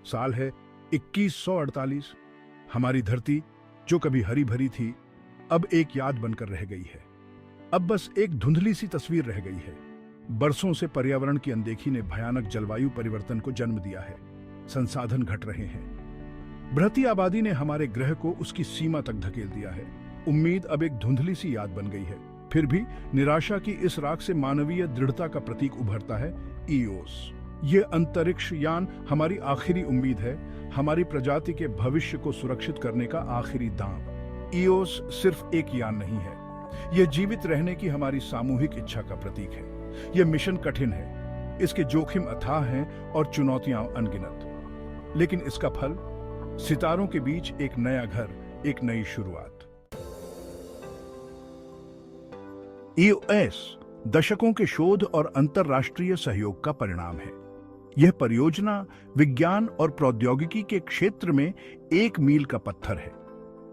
साल है 2148। हमारी धरती जो कभी हरी भरी थी, अब एक याद बनकर रह गई है। अब बस एक धुंधली सी तस्वीर रह गई है। बरसों से पर्यावरण की अनदेखी ने भयानक जलवायु परिवर्तन को जन्म दिया है। संसाधन घट रहे हैं। बढ़ती आबादी ने हमारे ग्रह को उसकी सीमा तक धकेल दिया है। उम्मीद अब एक धुंधली सी याद बन गई है। फिर भी निराशा की इस राख से मानवीय दृढ़ता का प्रतीक उभरता है ईओस। ये अंतरिक्ष यान हमारी आखिरी उम्मीद है, हमारी प्रजाति के भविष्य को सुरक्षित करने का आखिरी दांव। ईओस सिर्फ एक यान नहीं है, यह जीवित रहने की हमारी सामूहिक इच्छा का प्रतीक है। यह मिशन कठिन है, इसके जोखिम अथाह हैं और चुनौतियां अनगिनत, लेकिन इसका फल सितारों के बीच एक नया घर, एक नई शुरुआत। ईओएस दशकों के शोध और अंतरराष्ट्रीय सहयोग का परिणाम है। यह परियोजना विज्ञान और प्रौद्योगिकी के क्षेत्र में एक मील का पत्थर है।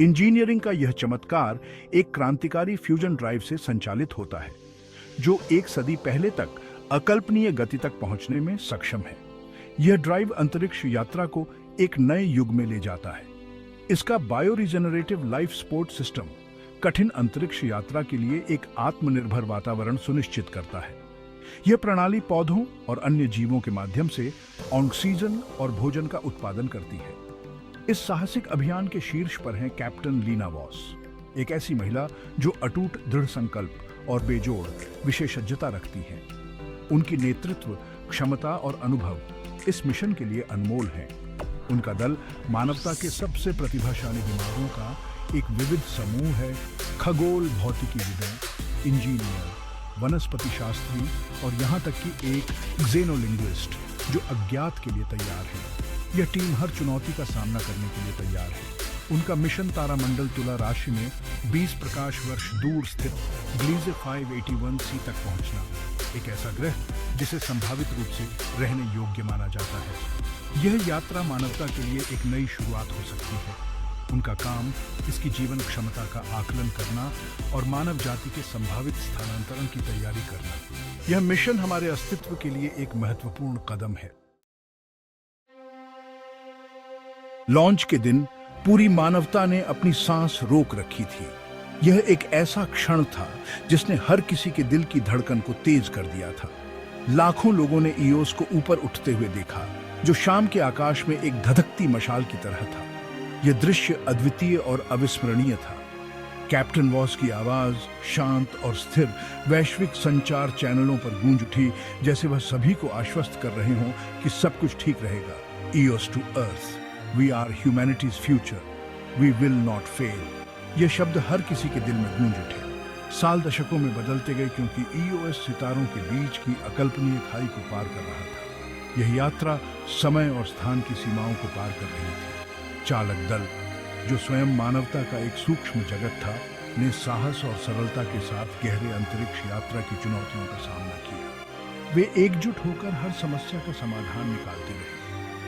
इंजीनियरिंग का यह चमत्कार एक क्रांतिकारी फ्यूजन ड्राइव से संचालित होता है, जो एक सदी पहले तक अकल्पनीय गति तक पहुंचने में सक्षम है। यह ड्राइव अंतरिक्ष यात्रा को एक नए युग में ले जाता है। इसका bio regenerative life support system कठिन अंतरिक्ष यात्रा के लिए एक आत्मनिर्भर वातावरण सुनिश्चित करता है। यह प्रणाली पौधों और अन्य जीवों के माध्यम से ऑक्सीजन और भोजन का उत्पादन करती है। इस साहसिक अभियान के शीर्ष पर हैं कैप्टन लीना वॉस, एक ऐसी महिला जो अटूट दृढ़ संकल्प और बेजोड़ विशेषज्ञता रखती हैं। उनकी नेतृत्व क्षमता और अनुभव इस मिशन के लिए अनमोल हैं। उनका दल मानवता के सबसे प्रतिभाशाली दिमागों का एक विविध समूह है। खगोल भौतिकीविदों, इंजीनियर, वनस्पति शास्त्री और यहाँ तक कि एक ज़ेनोलिंग्विस्ट जो अज्ञात के लिए तैयार है। यह टीम हर चुनौती का सामना करने के लिए तैयार है। उनका मिशन तारामंडल तुला राशि में 20 प्रकाश वर्ष दूर स्थित ग्लीजे 581c तक पहुंचना, एक ऐसा ग्रह जिसे संभावित रूप से रहने योग्य माना जाता है। यह यात्रा मानवता के लिए एक नई शुरुआत हो सकती है। उनका काम इसकी जीवन क्षमता का आकलन करना और मानव जाति के संभावित स्थानांतरण की तैयारी करना। यह मिशन हमारे अस्तित्व के लिए एक महत्वपूर्ण कदम है। लॉन्च के दिन पूरी मानवता ने अपनी सांस रोक रखी थी। यह एक ऐसा क्षण था जिसने हर किसी के दिल की धड़कन को तेज कर दिया था। लाखों लोगों ने ईओस को ऊपर उठते हुए देखा, जो शाम के आकाश में एक धधकती मशाल की तरह था। यह दृश्य अद्वितीय और अविस्मरणीय था। कैप्टन वॉस की आवाज शांत और स्थिर वैश्विक संचार चैनलों पर गूंज उठी, जैसे वह सभी को आश्वस्त कर रहे हों कि सब कुछ ठीक रहेगा। Eos to Earth, we are humanity's future, we will not fail. यह शब्द हर किसी के दिल में गूंज उठे। साल दशकों में बदलते गए क्योंकि ईओएस सितारों के बीच की अकल्पनीय खाई को पार कर रहा था। यह यात्रा समय और स्थान की सीमाओं को पार कर रही थी। चालक दल, जो स्वयं मानवता का एक सूक्ष्म जगत था, ने साहस और सरलता के साथ गहरे अंतरिक्ष यात्रा की चुनौतियों का सामना किया। वे एकजुट होकर हर समस्या का समाधान निकालते रहे।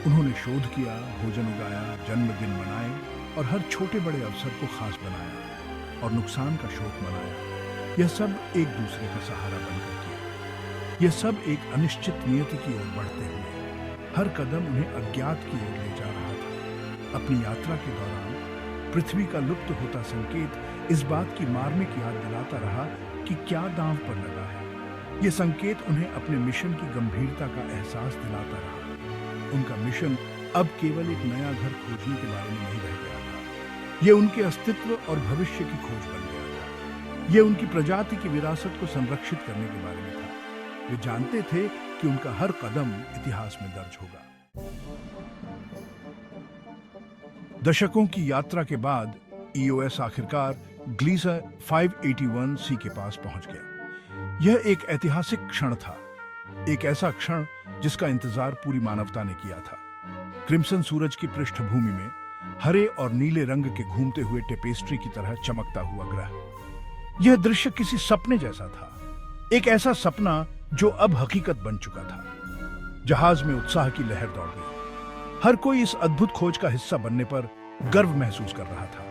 उन्होंने शोध किया, भोजन उगाया, जन्मदिन मनाए और हर छोटे बड़े अवसर को खास बनाया और नुकसान का शोक मनाया। यह सब एक दूसरे का सहारा बनकर किया। यह सब एक अनिश्चित नियति की ओर बढ़ते हुए हर कदम उन्हें अज्ञात की ओर ले जा रहा था। अपनी यात्रा के दौरान पृथ्वी का लुप्त होता संकेत इस बात की मार्मिक याद दिलाता रहा कि क्या दांव पर लगा है। यह संकेत उन्हें अपने मिशन की गंभीरता का एहसास दिलाता रहा। उनका मिशन अब केवल एक नया घर खोजने के बारे में नहीं रह गया था। यह उनके अस्तित्व और भविष्य की खोज बन गया था। यह उनकी प्रजाति की विरासत को संरक्षित करने के बारे में था। वे जानते थे कि उनका हर कदम इतिहास में दर्ज होगा। दशकों की यात्रा के बाद ईओएस आखिरकार ग्लीजा 581c के पास पहुंच गया। यह एक ऐतिहासिक क्षण था, एक ऐसा क्षण जिसका इंतजार पूरी मानवता ने किया था। क्रिम्सन सूरज की पृष्ठभूमि में हरे और नीले रंग के घूमते हुए टेपेस्ट्री की तरह चमकता हुआ ग्रह। यह दृश्य किसी सपने जैसा था, एक ऐसा सपना जो अब हकीकत बन चुका था। जहाज में उत्साह की लहर दौड़ गई। हर कोई इस अद्भुत खोज का हिस्सा बनने पर गर्व महसूस कर रहा था।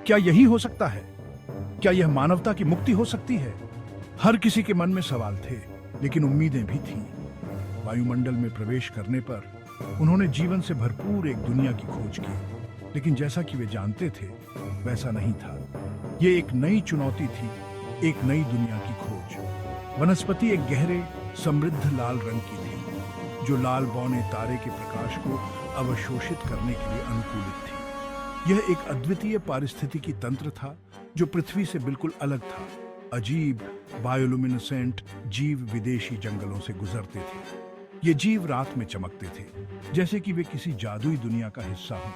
क्या यही हो सकता है? क्या यह मानवता की मुक्ति हो सकती है? हर किसी के मन में सवाल थे, लेकिन उम्मीदें भी थीं। वायुमंडल में प्रवेश करने पर उन्होंने जीवन से भरपूर एक दुनिया की खोज की, लेकिन जैसा कि वे जानते थे वैसा नहीं था। ये एक नई चुनौती थी, एक नई दुनिया की खोज। वनस्पति एक गहरे समृद्ध लाल रंग की थी, जो लाल बौने तारे के प्रकाश को अवशोषित करने के लिए अनुकूलित थी। यह एक अद्वितीय पारिस्थितिकी तंत्र था जो पृथ्वी से बिल्कुल अलग था। अजीब बायोलुमिनेसेंट जीव विदेशी जंगलों से गुजरते थे। ये जीव रात में चमकते थे, जैसे कि वे किसी जादुई दुनिया का हिस्सा हों।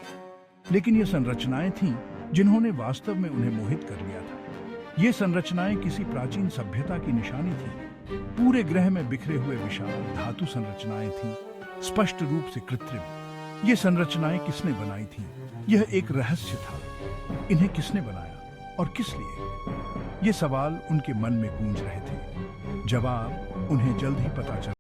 लेकिन ये संरचनाएं थीं जिन्होंने वास्तव में उन्हें मोहित कर लिया था। ये संरचनाएं किसी प्राचीन सभ्यता की निशानी थीं। पूरे ग्रह में बिखरे हुए विशाल धातु संरचनाएं थीं, स्पष्ट रूप से कृत्रिम। ये संरचनाएं किसने बनाई थीं? यह एक रहस्य था। इन्हें किसने बनाया और किस लिए? ये सवाल उनके मन में गूंज रहे थे। जवाब उन्हें जल्द ही पता चल